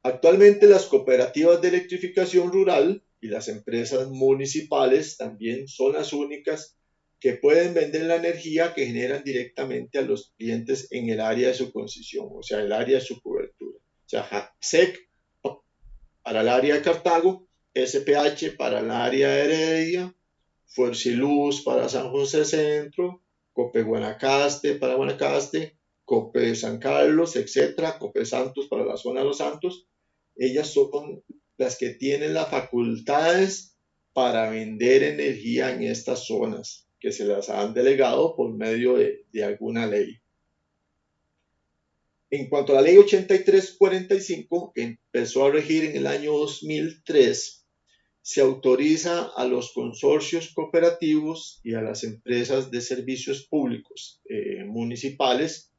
Actualmente las cooperativas de electrificación rural y las empresas municipales también son las únicas que pueden vender la energía que generan directamente a los clientes en el área de su concesión, o sea, el área de su cobertura. O sea, JACSEC para el área de Cartago SPH para el área de Heredia, Fuerciluz para San José Centro, Cope Guanacaste para Guanacaste, Cope San Carlos, etcétera, Cope Santos para la zona de Los Santos. Ellas son las que tienen las facultades para vender energía en estas zonas, que se las han delegado por medio de alguna ley. En cuanto a la ley 8345, que empezó a regir en el año 2003, se autoriza a los consorcios cooperativos y a las empresas de servicios públicos municipales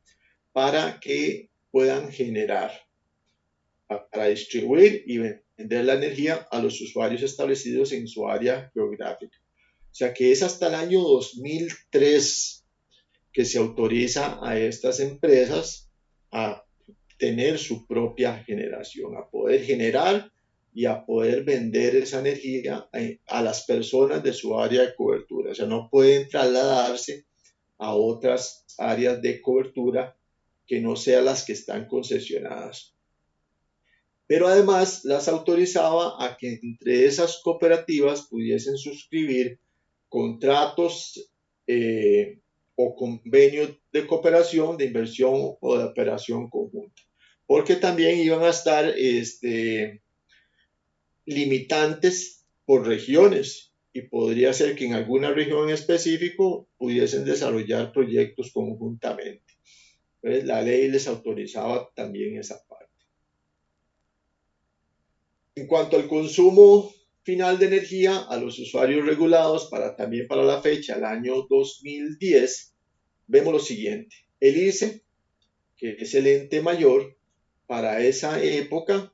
para que puedan generar, para distribuir y vender la energía a los usuarios establecidos en su área geográfica. O sea que es hasta el año 2003 que se autoriza a estas empresas a tener su propia generación, a poder generar y a poder vender esa energía a las personas de su área de cobertura. O sea, no pueden trasladarse a otras áreas de cobertura que no sean las que están concesionadas. Pero además las autorizaba a que entre esas cooperativas pudiesen suscribir contratos o convenios de cooperación, de inversión o de operación conjunta, porque también iban a estar limitantes por regiones y podría ser que en alguna región en específico pudiesen desarrollar proyectos conjuntamente. Entonces, la ley les autorizaba también esa parte. En cuanto al consumo final de energía a los usuarios regulados también para la fecha, el año 2010, vemos lo siguiente. El ICE, que es el ente mayor, para esa época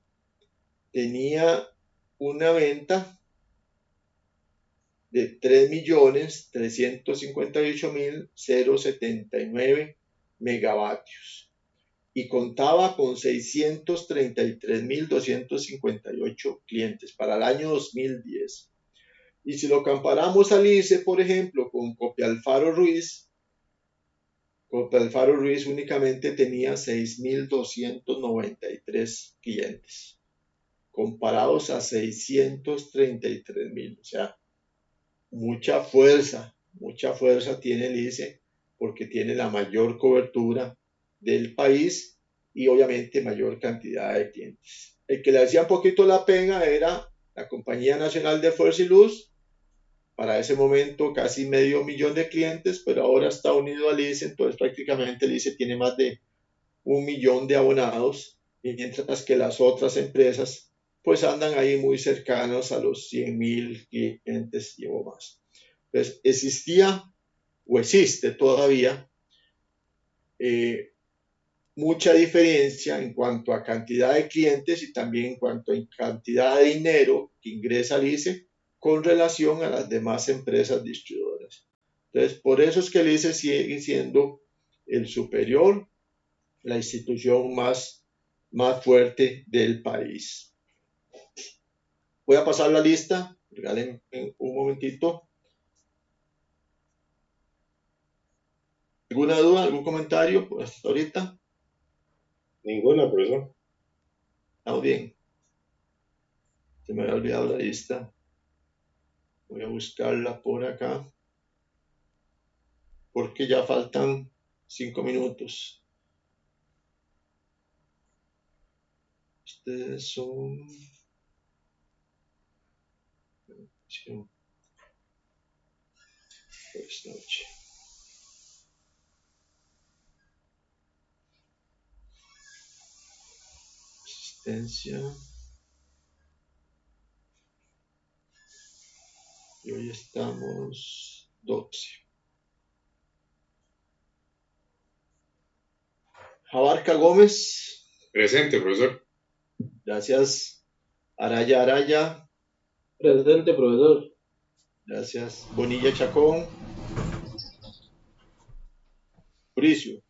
tenía una venta de 3.358.079 megavatios y contaba con 633.258 clientes para el año 2010. Y si lo comparamos al ICE, por ejemplo, con Copialfaro Ruiz únicamente tenía 6.293 clientes, comparados a 633.000. O sea, mucha fuerza tiene el ICE porque tiene la mayor cobertura del país y obviamente mayor cantidad de clientes. El que le hacía un poquito la pena era la Compañía Nacional de Fuerza y Luz, para ese momento casi 500.000 de clientes, pero ahora está unido al ICE, entonces prácticamente el ICE tiene más de 1.000.000 de abonados, mientras que las otras empresas pues andan ahí muy cercanos a los 100.000 clientes y o más. Entonces existía o existe todavía mucha diferencia en cuanto a cantidad de clientes y también en cuanto a cantidad de dinero que ingresa al ICE con relación a las demás empresas distribuidoras. Entonces, por eso es que el ICE sigue siendo el superior, la institución más fuerte del país. Voy a pasar la lista, regalen un momentito. ¿Alguna duda, algún comentario hasta ahorita? Ninguna, profesor. Estamos bien. Se me había olvidado la lista. Voy a buscarla por acá. Porque ya faltan 5 minutos. Ustedes son... Esta noche. Asistencia. Y hoy estamos 12. Abarca Gómez. Presente, profesor. Gracias. Araya. Presente, profesor. Gracias. Bonilla Chacón. Mauricio.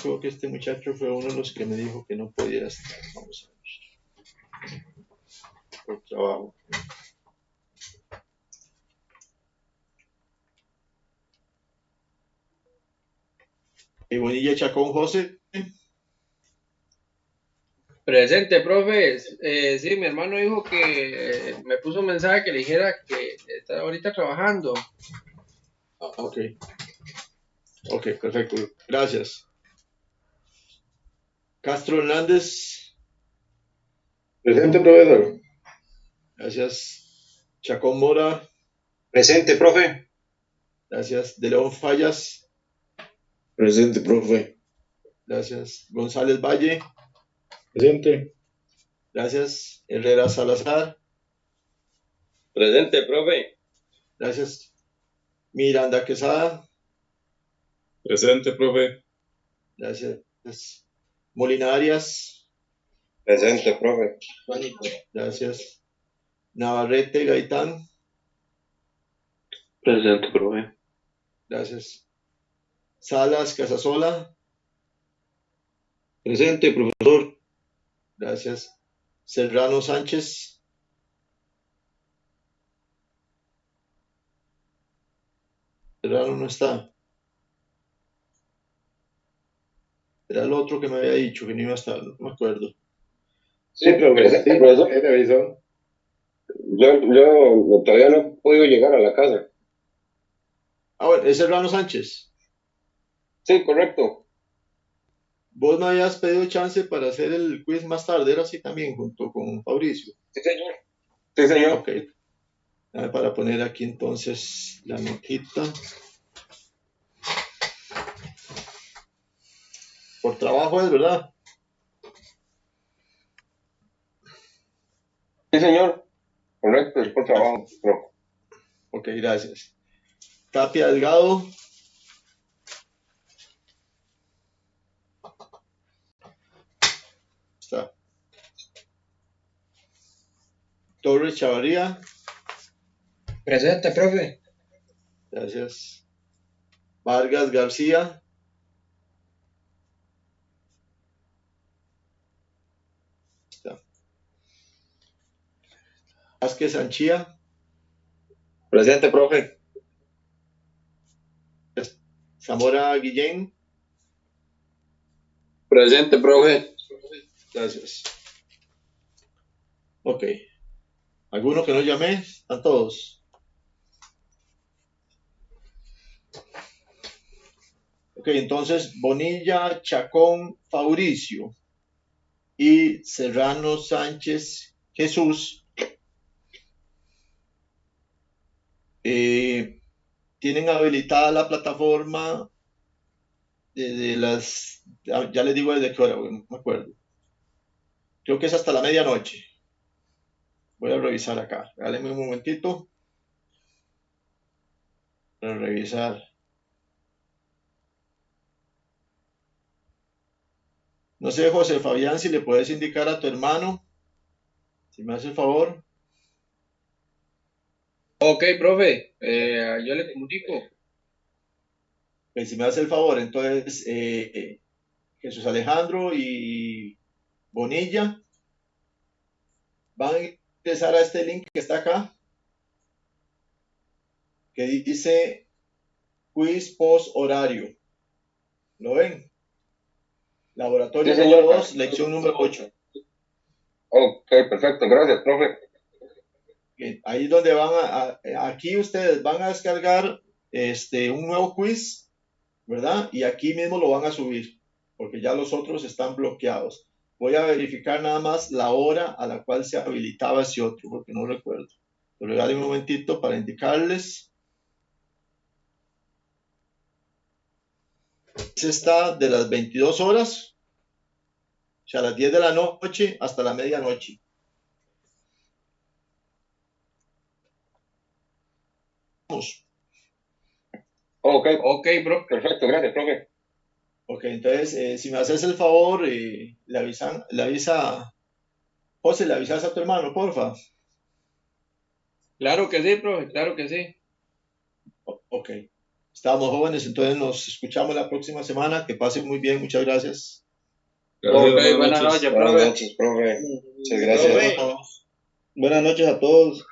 Creo que este muchacho fue uno de los que me dijo que no podía estar. Vamos a ver. Por trabajo. Y Bonilla Chacón José. Presente, profe. Sí, mi hermano dijo que me puso un mensaje que le dijera que está ahorita trabajando. Ok, ok, perfecto. Gracias. Castro Hernández, Presente, profesor. gracias. Chacón Mora, Presente, profe. gracias. De León Fallas, Presente, profe. gracias. González Valle, Presente. gracias. Herrera Salazar, Presente, profe. gracias. Miranda Quesada, Presente, profe. gracias. Molina Arias, Presente, profe. gracias. Navarrete Gaitán, Presente, profe. gracias. Salas Casasola, Presente, profesor. gracias. Serrano Sánchez, Serrano no está. Era el otro que me había dicho que no iba a estar, no me acuerdo. Sí, profe. Presente, Sí, profesor. ahí me avisó. Yo todavía no he podido llegar a la casa. Ah, bueno, es Serrano Sánchez. Sí, correcto. Vos me habías pedido chance para hacer el quiz más tarde, era así también, junto con Fabricio. Sí, señor. Sí, señor. Ok. Dame para poner aquí entonces la notita. Por trabajo es, ¿verdad? Sí, señor. Correcto, es por trabajo. Profe. Ok, gracias. Tapia Delgado. Está. Torres Chavarría. Presente, profe. Gracias. Vargas García. Está. Vázquez Anchía. Presente, profe. Zamora Guillén. Presente, profe. Gracias. Ok. ¿Alguno que no llamé? ¿Están todos? Ok, entonces Bonilla, Chacón, Fabricio y Serrano Sánchez Jesús tienen habilitada la plataforma desde las, ya les digo desde qué hora, bueno, no me acuerdo. Creo que es hasta la medianoche. Voy a revisar acá. Dáleme un momentito para revisar. No sé, José Fabián, si le puedes indicar a tu hermano, si me hace el favor. Ok, profe. Yo le comunico. Si me hace el favor, entonces Jesús Alejandro y Bonilla van a ingresar a este link que está acá, que dice quiz post horario. ¿Lo ven? Laboratorio Sí, número señor. 2, lección número 8. Ok, perfecto. Gracias, profe. Bien, ahí es donde aquí ustedes van a descargar un nuevo quiz, ¿verdad? Y aquí mismo lo van a subir, porque ya los otros están bloqueados. Voy a verificar nada más la hora a la cual se habilitaba ese otro, porque no recuerdo. Pero regalen un momentito para indicarles. Ese está de las 22 horas, o sea, a las 10 de la noche hasta la medianoche. Vamos. Ok, Ok, profe. perfecto. Gracias, profe. Ok, entonces, si me haces el favor, José, le avisas a tu hermano, porfa. Claro que sí, profe. Claro que sí. Ok. Estamos jóvenes, entonces nos escuchamos la próxima semana. Que pasen muy bien, muchas gracias. Gracias, Ok, buenas noches, Buenas profe. noches, profe. Muchas Gracias gracias. a todos. Buenas noches a todos.